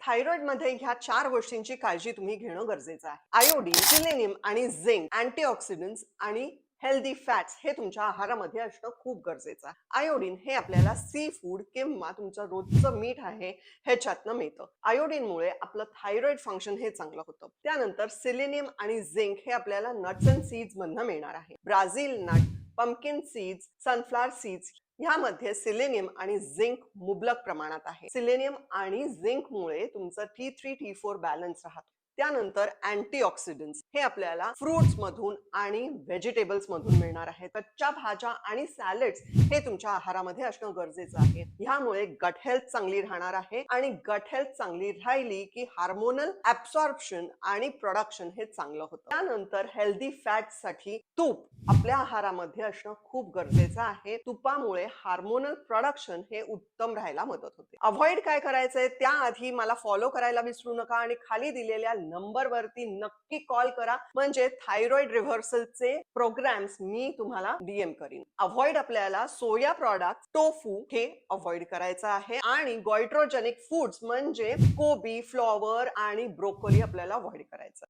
Thyroid मध्ये ह्या 4 गोष्टींची काळजी तुम्ही घेणं गरजेचं आहे. आयोडीन, सिलेनियम आणि झिंक, अँटीऑक्सिडंट्स आणि हेल्दी फॅट्स हे तुमच्या आहारामध्ये असणं खूप गरजेचं आहे. आयोडीन हे आपल्याला सी फूड किंवा तुमचं रोजचं मीठ आहे ह्याच्यातनं मिळतं. आयोडीनमुळे आपलं थायरॉइड फंक्शन हे चांगलं होतं. त्यानंतर सिलेनियम आणि झिंक हे आपल्याला नट्स अँड सीड्स मधनं मिळणार आहे. Brazil nut, pumpkin seeds, sunflower seeds ह्यामध्ये सिलेनियम आणि झिंक मुबलक प्रमाणात आहे. सिलेनियम आणि झिंकमुळे तुमचं T3 T4 बॅलन्स राहतो. त्यानंतर अँटीऑक्सिडंट्स हे आपल्याला फ्रुट्स मधून आणि व्हेजिटेबल्स मधून मिळणार आहेत. कच्च्या भाज्या आणि सॅलड्स हे तुमच्या आहारामध्ये असणं गरजेचं आहे. ह्यामुळे गट हेल्थ चांगली राहणार आहे आणि गट हेल्थ चांगली राहिली की हार्मोनल ऍब्सॉर्प्शन आणि प्रोडक्शन हे चांगलं होतं. त्यानंतर हेल्दी फॅट्स साठी तूप आपल्या आहारामध्ये असणं खूप गरजेचं आहे. तुपामुळे हार्मोनल प्रोडक्शन हे उत्तम राहायला मदत होते. अवॉइड काय करायचंय त्याआधी मला फॉलो करायला विसरू नका आणि खाली दिलेल्या नंबरवरती नक्की कॉल करा, म्हणजे थायरॉइड रिव्हर्सलचे प्रोग्राम्स मी तुम्हाला डीएम करीन. अवॉइड आपल्याला सोया प्रॉडक्ट, टोफू हे अवॉइड करायचं आहे आणि गॉइट्रोजेनिक फूड्स म्हणजे कोबी, फ्लॉवर आणि ब्रोकोली आपल्याला अवॉइड करायचं.